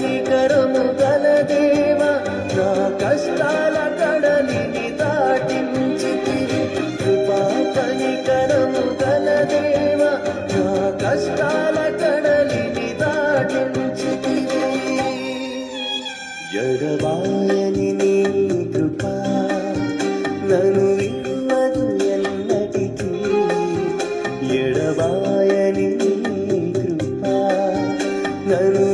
కనికరము గల దేవ నా కష్టాల కడలిని దాటించితివి కృపా కనికరము గల దేవ నా కష్టాల కడలిని దాటించితివి ఎడబాయని నీ కృపా నన్ను విడువదు ఎన్నటికీ ఎడబాయని నీ కృపా నన్ను